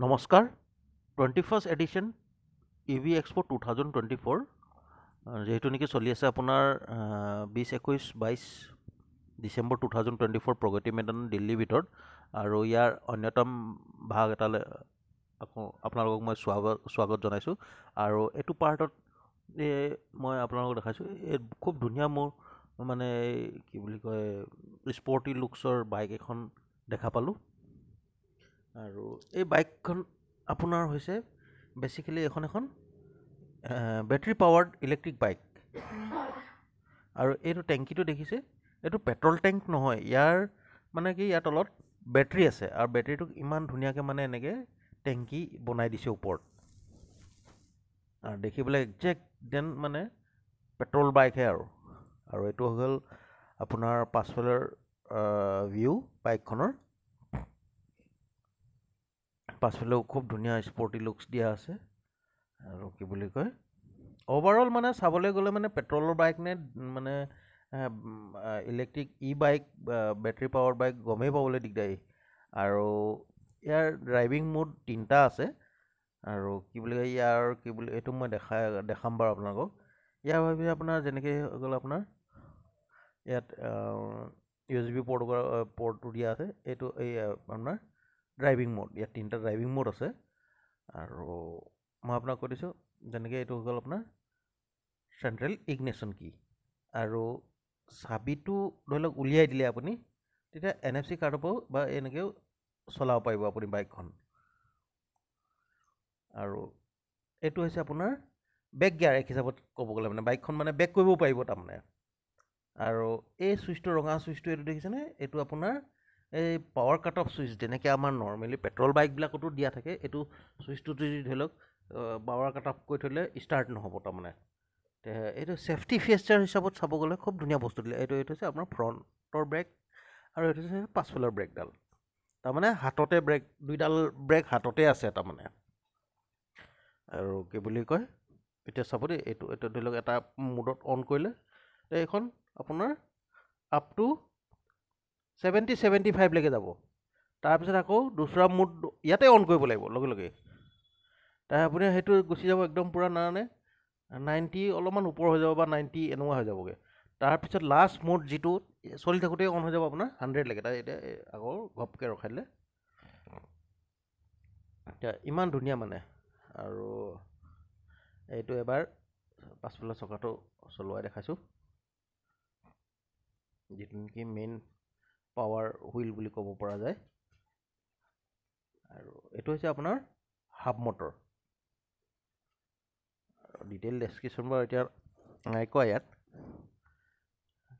নমস্কাৰ 21st addition EV Expo 2024 যেহেতু নেকি চলি আছে আপোনাৰ 20-21-22 ডিচেম্বৰ 2024 প্ৰগতি মৈদান দিল্লীৰ ভিতৰত আৰু ইয়াৰ অন্যতম ভাগ এটালৈ আকৌ আপোনালোকক মই স্বাগত জনাইছোঁ আৰু এইটো পাৰ্টত মই আপোনালোকক দেখাইছোঁ খুব ধুনীয়া মোৰ মানে কি বুলি কয় স্পৰ্টি লুকছৰ বাইক এখন দেখা পালোঁ আৰু এই বাইকখন আপোনাৰ হৈছে বেচিকেলি এখন বেটাৰী পাৱাৰ্ড ইলেক্ট্ৰিক বাইক আৰু এইটো টেংকিটো দেখিছে এইটো পেট্ৰল টেংক নহয় ইয়াৰ মানে কি ইয়াৰ তলত বেটাৰী আছে আৰু বেটাৰীটোক ইমান ধুনীয়াকৈ মানে এনেকৈ টেংকি বনাই দিছে ওপৰত আৰু দেখিবলৈ একজেক্ট দেন মানে পেট্ৰল বাইকহে আৰু এইটো হৈ গ'ল আপোনাৰ পাছফালৰ ভিউ বাইকখনৰ পাছফালেও খুব ধুনীয়া স্পৰ্টি লুকছ দিয়া আছে আৰু কি বুলি কয় অভাৰঅল মানে চাবলৈ গ'লে মানে পেট্ৰলৰ বাইক নে মানে electric bike battery power bike গমেই পাবলৈ দিগদাৰী আৰু ইয়াৰ ড্ৰাইভিং মোড 3টা আছে আৰু কি বুলি কয় ইয়াৰ কি বুলি এইটো মই দেখাম বাৰু আপোনালোকক ইয়াৰ বাবে আপোনাৰ যেনেকৈ হৈ গ'ল আপোনাৰ ইয়াত USB পৰ্টটো দিয়া আছে এইটো এই আপোনাৰ ড্ৰাইভিং মোড ইয়াত 3টা ড্ৰাইভিং মোড আছে আৰু মই আপোনাক কৈ দিছোঁ যেনেকৈ এইটো হৈ গ'ল আপোনাৰ চেণ্ট্ৰেল ইগনিশ্যন কি আৰু চাবিটো ধৰি লওক উলিয়াই দিলে আপুনি তেতিয়া NFC কাৰ্ডৰ পৰাও বা এনেকৈও চলাব পাৰিব আপুনি বাইকখন আৰু এইটো হৈছে আপোনাৰ বেক গিয়াৰ এক হিচাপত ক'ব গ'লে মানে বাইকখন মানে বেক কৰিবও পাৰিব তাৰমানে আৰু এই ছুইচটো ৰঙা ছুইচটো এইটো দেখিছেনে এইটো আপোনাৰ এই পাৱাৰ কাট অফ ছুইচ যেনেকৈ আমাৰ নৰ্মেলি পেট্ৰল বাইকবিলাকতো দিয়া থাকে এইটো ছুইচটো যদি ধৰি লওক পাৱাৰ কাট অফ কৰি থ'লে ষ্টাৰ্ট নহ'ব তাৰমানে এইটো ছেফটি ফিচাৰ হিচাপত চাব গ'লে খুব ধুনীয়া বস্তু দিলে এইটো হৈছে আপোনাৰ ফ্ৰণ্টৰ ব্ৰেক আৰু এইটো হৈছে পাছফালৰ ব্ৰেকডাল তাৰমানে হাততে দুইডাল ব্ৰেক হাততে আছে তাৰমানে আৰু কি বুলি কয় এতিয়া চাব দেই এইটো ধৰি লওক এটা মুডত অন কৰিলে এইখন আপোনাৰ আপ টু 70-75লৈকে যাব তাৰপিছত আকৌ দুচৰা মুড ইয়াতে অন কৰিব লাগিব লগে তাৰ আপুনি সেইটো গুচি যাব একদম পূৰা 90 অলপমান ওপৰ হৈ যাব বা 90 এনেকুৱা হৈ যাবগৈ তাৰপিছত লাষ্ট মুড যিটো চলি থাকোঁতে অন হৈ যাব আপোনাৰ 100লৈকে তাৰ এতিয়া আকৌ ঘপকৈ ৰখাই দিলে এতিয়া ইমান ধুনীয়া মানে আৰু এইটো এবাৰ পাছফালৰ চকাটো চলোৱাই দেখাইছোঁ যিটো নেকি মেইন পাৱাৰ হুইল বুলি ক'ব পৰা যায় আৰু এইটো হৈছে আপোনাৰ হাফ মটৰ ডিটেইল ডেছক্ৰিপশ্যন বাৰু এতিয়া নাই কোৱা ইয়াত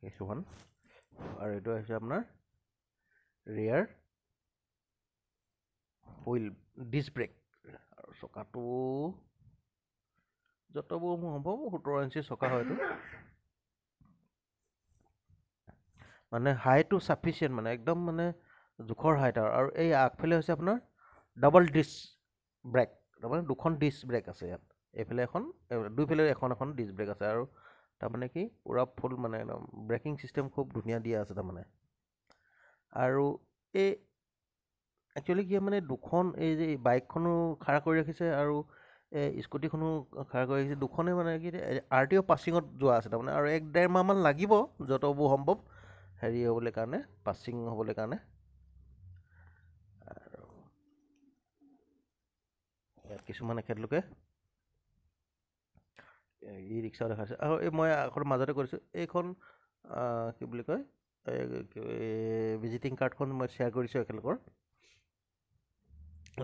কিছুমান আৰু এইটো হৈছে আপোনাৰ ৰিয়াৰ হুইল ডিছ ব্ৰেক আৰু চকাটো যতবোৰ মোৰ হ'ব 17 ইঞ্চি চকা হয়তো মানে হাইটটো চাফিচিয়েণ্ট মানে একদম মানে জোখৰ হাইট আৰু এই আগফালে হৈছে আপোনাৰ ডাবল ডিছ ব্ৰেক তাৰমানে দুখন ডিছ ব্ৰেক আছে ইয়াত এইফালে এখন দুইফালে এখন ডিছ ব্ৰেক আছে আৰু তাৰমানে কি পূৰা ফুল মানে একদম ব্ৰেকিং ছিষ্টেম খুব ধুনীয়া দিয়া আছে তাৰমানে আৰু এই একচুৱেলি কি মানে দুখন এই যে বাইকখনো খাৰা কৰি ৰাখিছে আৰু স্কুটিখনো খাৰা কৰি ৰাখিছে দুখনে মানে কি RTO পাছিঙত যোৱা আছে তাৰমানে আৰু 1-1.5 মাহমান লাগিব যতবোৰ সম্ভৱ হেৰি হ'বলৈ কাৰণে পাছিং হ'বলৈ কাৰণে আৰু ইয়াত কিছুমান এখেতলোকে ৰিক্সাও দেখাইছে আৰু এই মই আগতে মাজতে কৰিছোঁ এইখন কি বুলি কয় ভিজিটিং কাৰ্ডখন মই শ্বেয়াৰ কৰিছোঁ একেলগৰ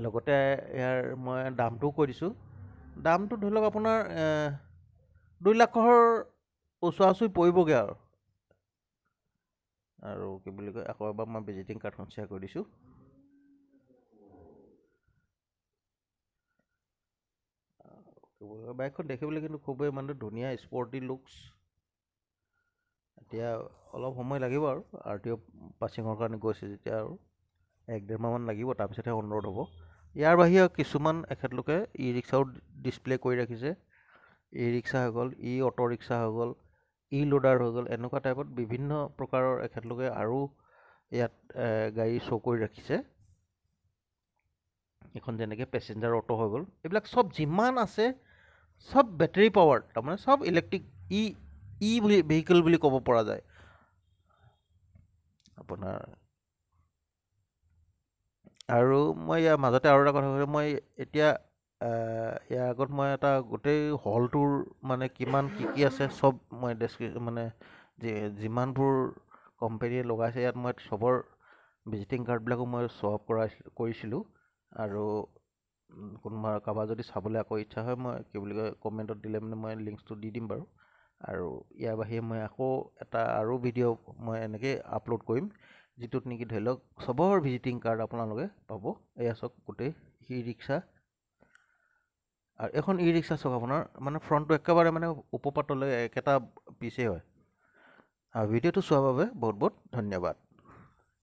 লগতে ইয়াৰ মই দামটোও কৈ দিছোঁ দামটো ধৰি লওক আপোনাৰ 2 লাখৰ ওচৰা-ওচৰি পৰিবগৈ আৰু কি বুলি কয় আকৌ এবাৰ মই ভিজিটিং কাৰ্ডখন শ্বেয়াৰ কৰি দিছোঁ বাইকখন দেখিবলৈ কিন্তু খুবেই মানে ধুনীয়া স্পৰ্টি লুকছ এতিয়া অলপ সময় লাগিব আৰু RTO পাছিঙৰ কাৰণে গৈছে যেতিয়া আৰু 1-1.5 মাহমান লাগিব তাৰপিছতহে অন ৰোড হ'ব ইয়াৰ বাহিৰে কিছুমান এখেতলোকে ৰিক্সাও ডিছপ্লে কৰি ৰাখিছে ৰিক্সা হৈ গ'ল অটো ৰিক্সা হৈ গ'ল লোডাৰ হৈ গ'ল এনেকুৱা টাইপত বিভিন্ন প্ৰকাৰৰ এখেতলোকে আৰু ইয়াত গাড়ী শ্ব' কৰি ৰাখিছে এখন যেনেকৈ পেচেঞ্জাৰ অটো হৈ গ'ল, এইবিলাক চব যিমান আছে চব বেটাৰী পাৱাৰ, তাৰমানে চব ইলেক্ট্ৰিক ভেহিকেল বুলি ক'ব পৰা যায় আপোনাৰ। আৰু মই ইয়াৰ মাজতে আৰু এটা কথা কৈছোঁ, মই এতিয়া ইয়াৰ আগত মই এটা গোটেই হলটোৰ মানে কিমান কি আছে চব মই মানে যিমানবোৰ কোম্পেনীয়ে লগাইছে ইয়াত মই চবৰ ভিজিটিং কাৰ্ডবিলাকো মই শ্ব' আপ কৰিছিলোঁ। আৰু কোনোবা কাৰোবাৰ যদি চাবলৈ আকৌ ইচ্ছা হয়, মই কি বুলি কয় কমেণ্টত দিলে মানে মই লিংকছটো দি দিম বাৰু। আৰু ইয়াৰ বাহিৰে মই আকৌ এটা আৰু ভিডিঅ' মই এনেকৈ আপলোড কৰিম, যিটোত নেকি ধৰি লওক চবৰ ভিজিটিং কাৰ্ড আপোনালোকে পাব। এয়া চাওক গোটেই ই ৰিক্সা, আৰু এখন ই ৰিক্সা চাওক আপোনাৰ মানে ফ্ৰণ্টটো একেবাৰে মানে ওপৰপাতলৈ একেটা পিচেই হয়। আৰু ভিডিঅ'টো চোৱাৰ বাবে বহুত বহুত ধন্যবাদ।